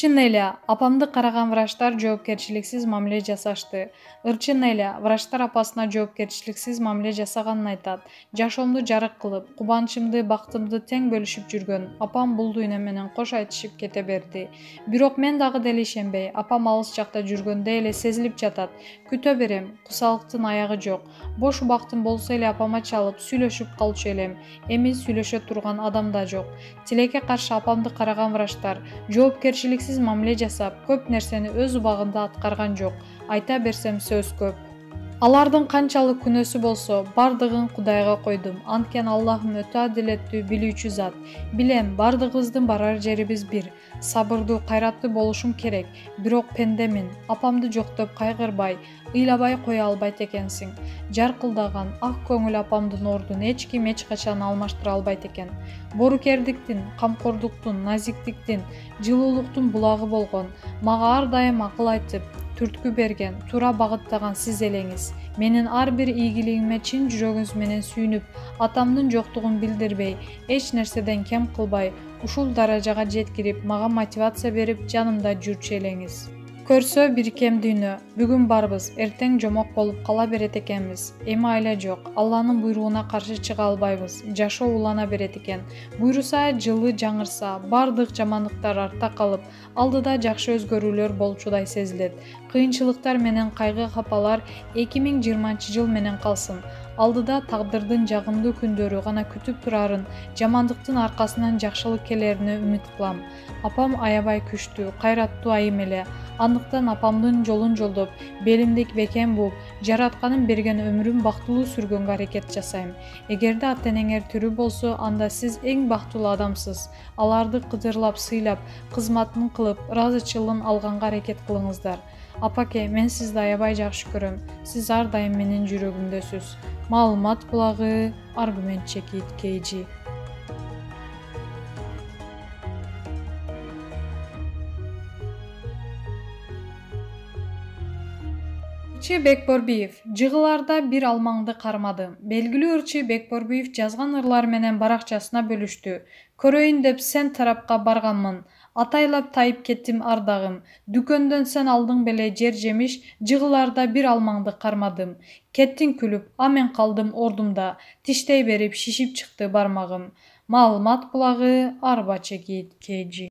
Чын эле, апамды караган врачтар жоопкерчиликсиз мамиле жасашты. Ырчын эле, врачтар апасына жоопкерчиликсиз мамиле жасаганын айтат. Жашоомду жарык кылып, кубанычымды, бактымды тең бөлүшүп жүргөн апам бул дүйнө менен кош айтышып кете берди. Бирок мен дагы деле ишенбей, апам алыс жакта жүргөндө эле сезилип жатат. Күтө берем, кусалыктын аягы жок. Бош убактым болсо эле апама чалып, сүйлөшүп калчу элем. Эми сүйлөшө турган адам да жок. Тилекке каршы апамды караган врачтар жоопкерчиликсиз мамиле жасап, көп нерсени өз убагында аткарган жок. Айта берсем сөз көп. Алардын канчалык күнөөсү болсо, бардыгын Кудайга койдум. Анткени Аллахым өтө адилеттүү, билүүчү зат. Билем, бардыгыбыздын барар жерибиз бир. Сабырдуу, кайраттуу болушум керек. Бирок пендемин. Апамды жоктоп кайгырбай, ыйлабай кое албайт экенсиң. Жаркылдаган, ак көңүл апамдын ордун эч ким эч качан алмаштыра албайт экен. Боорукердиктин, камкордуктун, назиктиктин, жылуулуктун булагы болгон, мага ар дайым акыл айтып, түрткү берген, туура багыттаган сиз элеңиз. Менин ар бир ийгилигиме чын жүрөгүңүз менен сүйүнүп, атамдын жоктугун билдирбей, эч нерседен кем кылбай, ушул даражага жеткирип, мага мотивация берип, жанымда жүрчү элеңиз. Көрсө бир кем дүйнө, бүгүн барбыз, эртең жомок болуп кала берет экенбиз. Эми айла жок, Алланын буйругуна каршы чыга албайбыз. Жашоо улана берет экен. Буйруса, жылы жаңырса, бардык жамандыктар артта калып, алдыда жакшы өзгөрүүлөр болчудай сезилет. Кыйынчылыктар менен кайгы капалар 2020 жыл менен калсын. Алдыда тагдырдын жагымдуу күндөрү гана күтүп турарын, жамандыктын аркасынан жакшылык келерине үмүт кылам. Апам аябай күчтүү, кайраттуу айым эле. Андыктан апамдын жолун жолдоп, белимдик бекем бууп, жаратканын берген өмүрүм бактылуу сүргөнгө аракет жасайм. Эгерде ата-энеңер тирүү болсо, анда сиз эң бактылуу адамсыз. Аларды кыдырлап, сыйлап, кызматын кылып, ыраазычылыгын алганга аракет кылыңыздар. Апаке, мен сизди аябай жакшы көрөм. Сиз ар дайым менин жүрөгүмдөсүз. Маалымат булагы, аргумент чекит KG. Ырчы Бекборбиев. Жыгыларда бир алмаңды кармадым. Белгилүү ырчы Бекборбиев жазган ырлар менен баракчасына бөлүштү. Көрөйүн деп сен тарапка барганмын. Атайлап тайып кеттим ардагым. Дүкөндөн сен алдың беле жер жемиш, жыгыларда бир алмаңды кармадым. Кеттиң күлүп, а мен калдым ордумда. Тиштей берип шишип чыкты бармагым. Маалымат булагы, арба чекит KG.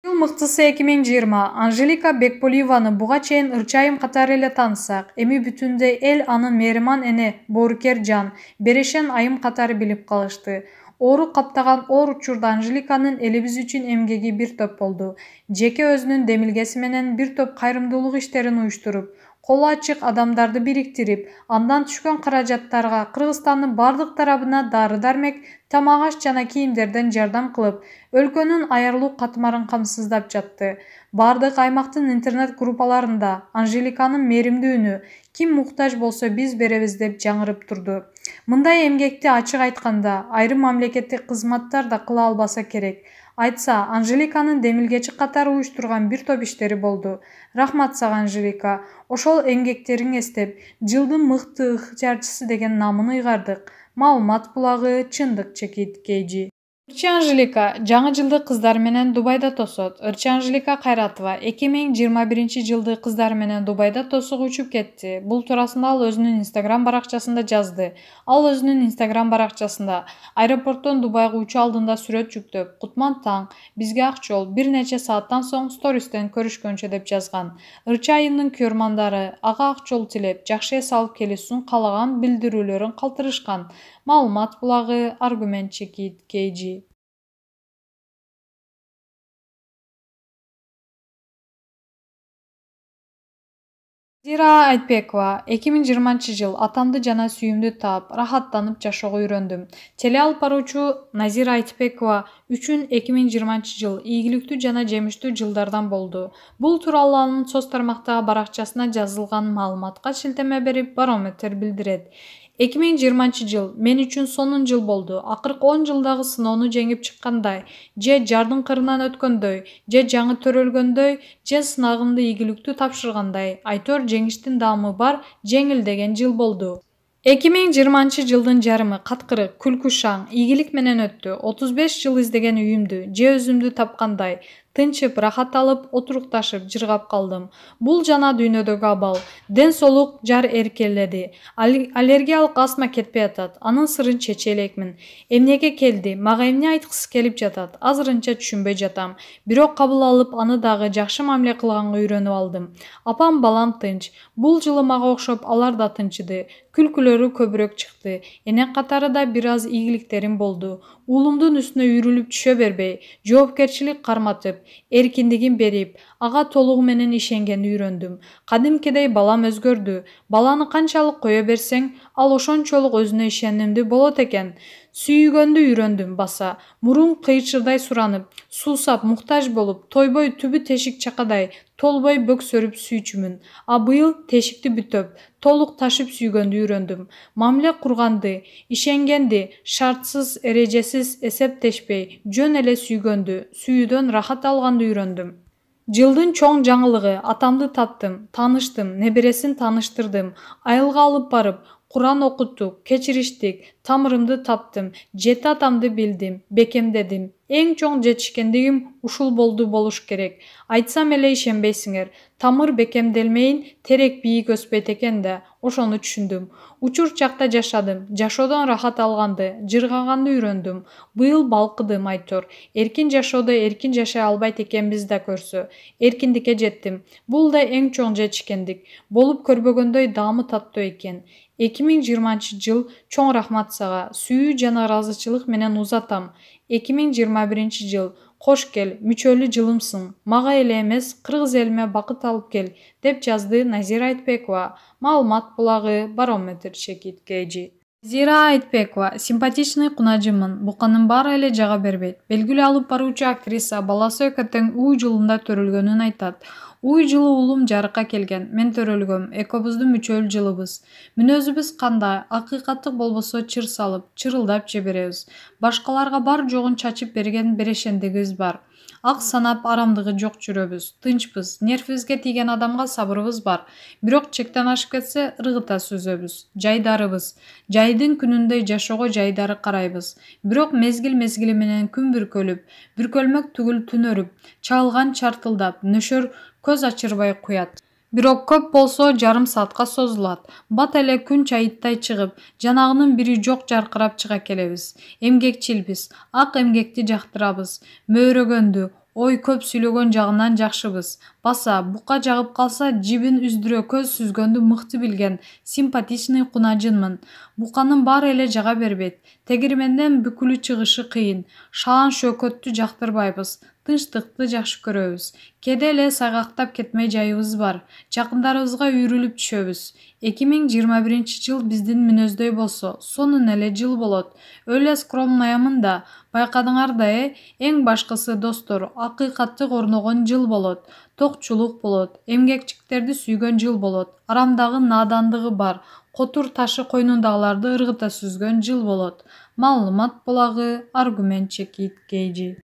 Жыл мыктысы 2020. Анжелика Бекболиеваны буга чейин ырчы айым катары эле таанысак, эми бүтүндөй эл анын мээриман эне, боорукер жан, берешен айым катары билип калышты. Оору каптаган оор учурда Анжеликанын элибиз үчүн эмгеги бир топ болду. Жеке өзүнүн демилгеси менен бир топ кайрымдуулук иштерин уюштуруп, колу ачык адамдарды бириктирип, андан түшкөн каражаттарга Кыргызстандын бардык тарабына дары-дармек, тамак-аш жана кийимдерден жардам кылып, өлкөнүн аярлуу катмарын камсыздап жатты. Бардык аймактын интернет группаларында Анжеликанын мээримдүү үнү «Ким муктаж болсо биз беребиз» деп жаңырып турду. Мындай эмгекти ачык айтканда, айрым мамлекеттик кызматтар да кыла албаса керек. Айтса, Анжеликанын демилгечи катары уюштурган бир топ иштери болду. Рахмат сага, Анжелика. Ошол эмгектериң эстеп, жылдын мыкты ыктыярчысы деген намын ыйгардык. Маалымат булагы, чындык чекит KG. Ырчы Анжелика жаңы жылды кыздар менен Дубайда тосот. Ырчы Анжелика Кайратова 2021 кыздар менен Дубайда тосууга учуп кетти. Бул туурасында ал өзүнүн Instagram баракчасында жазды. Ал өзүнүн Instagram баракчасында аэропорттон Дубайга учуу алдында сүрөт жүктөп, кутман таң, бизге ак жол, бир нече сааттан соң стористен көрүшкөнчө деп жазган. Ырчы айымдын көрмандары ага ак жол тилеп, жакшы эс алып келүүсүн каалаган билдирүүлөрүн калтырышкан. Маалымат булагы, аргумент чекит KG. Назира Айтбекова. 2020 атамды жана сүйүмдүү таап, рахаттанып жашоого үйрөндүм. Теле алып баруучу Назира Айтбекова үчүн 2020 жыл ийгиликтүү жана жемиштүү жылдардан болду. Бул тууралуу анын соц тармактагы баракчасына жазылган маалыматка шилтеме берип, Барометр билдирет. 2020 жыл мен үчүн сонун жыл болду. Акыркы 10 жылдагы сыноону жеңип чыккандай, же жардын кырынан өткөндөй, же жаңы төрөлгөндөй, же сынагымды ийгиликтүү тапшыргандай, айтор жеңиштин даамы бар, жеңил деген жыл болду. 2020-жылдын жарымы каткырык, күлкү шаң, ийгилик менен өттү. 35 жыл издеген үйүмдү же өзүмдү тапкандай тынчып, рахат алып, отурукташып, жыргап калдым. Бул жана дүйнөдөгү абал. Ден соолук жар эркеледи. Аллергиялык астма кетпей атат. Анын сырын чече элекмин. Эмнеге келди? Мага эмне айткысы келип жатат? Азырынча түшүнбөй жатам. Бирок кабыл алып, аны дагы жакшы мамиле кылганга үйрөнүп алдым. Апам, балам тынч. Бул жылы мага окшоп алар да тынчыды. Күлкүлөрү көбүрөөк чыкты. Энен катары да бир аз ийгиликтерим болду. Уулумдун үстүнө үйрүлүп түшө бербей, жоопкерчилик карматып, эркиндигин берип, ага толугу менен ишенгенди үйрөндүм. Кадимкидей балам өзгөрдү. Баланы канчалык кое берсең, ал ошончолук өзүнө ишенимдүү болот экен. Сүйгөндү үйрөндүм баса. Мурун кыйчырдай суранып, суусап, муктаж болуп, тойбой түбү тешик чакадай толбой бөксөрүп сүйчүмүн. А быйыл тешикти бүтөп, толук ташып сүйгөндү үйрөндүм. Мамиле курганды, ишенгенди, шартсыз, эрежесиз эсептешпей, жөн эле сүйгөндү, сүйүүдөн рахат алганды үйрөндүм. Жылдын чоң жаңылыгы атамды таптым, тааныштым, небересин тааныштырдым, айылга алып барып, Куран окуттук, кечириштик, тамырымды таптым, жети атамды билдим, бекемдедим. Эң чоң жетишкендигим ушул болуш керек. Айтсам эле ишенбейсиңер. Тамыр бекемделмейин терек бийик өспөйт экен да, ошону түшүндүм. Учур чакта жашадым, жашоодон рахат алганды, жыргаганды үйрөндүм. Быйыл балкыдым айтор. Эркин жашоодо эркин жашай албайт экенбиз да көрсө. Эркиндикке жеттим. Бул да эң чоң жетишкендик. Болуп көрбөгөндөй даамы таттуу экен. 2020-жыл чоң рахмат сага. Сүйүү жана ыраазычылык менен узатам. 2021-жыл кош кел, мүчөлүү жылымсың. Мага эле эмес, кыргыз элиме бакыт алып кел, деп жазды Назира Айтбекова. Маалымат булагы Барометр Чекит КЖ. Назира Айтбекова, симпатичный кунажымын. Буканын баары эле жага бербейт. Белгилүү алып баруучу актриса баласы Өкөтөң үй жылында төрөлгөнүн айтат. Уй жылы уулум жарыкка келген, мен төрөлгөм, экөөбүздүн мүчөлүү жылыбыз. Мүнөзүбүз кандай, акыйкаттык болбосо чыр салып, чырылдап жиберебиз. Башкаларга бар жогун чачып берген берешендигибиз бар. Ак санап арамдыгы жок жүрөбүз, тынчпыз, нервибизге тийген адамга сабырыбыз бар. Бирок чектен ашып кетсе, ыргыта сүзөбүз. Жайдарыбыз. Жайдын күнүндөй жашоого жайдары карайбыз. Бирок мезгил менен күн бүркөлмөк түгүл түн өрүп, чалган чартылдап, нөшөр көз ачырбай куят. Бирок көп болсо жарым саатка созулат. Бат эле күн чайыттай чыгып, жанагынын бири жок жаркырап чыга келебиз. Эмгекчилбиз, ак эмгекти жактырабыз. Мөөрөгөндү, ой көп сүйлөгөн жагынан жакшыбыз. Баса, бука жагып калса, жибин үздүрө көз сүзгөндү мыкты билген, симпатичный кунажынмын. Буканын баары эле жага бербейт. Тегирменден бүкүлү чыгышы кыйын. Шаан шөкөттү жактырбайбыз. Тынчтыкты жакшы көрөбүз. Кээде эле сайгактап кетмей жайыбыз бар. Жакындарыбызга үйрүлүп түшөбүз. 2021-жыл биздин мүнөздөй болсо, сонун эле жыл болот. Өле скромныямын да, байкадыңар да, эң башкысы достор, акыйкаттык орногон жыл болот. Токчулук болот, эмгекчиктерди сүйгөн жыл болот. Арамдагы надандыгы бар, котур ташы койнундагыларды ыргыта сүзгөн жыл болот. Маалымат булагы Аргумент Чекит КЖ.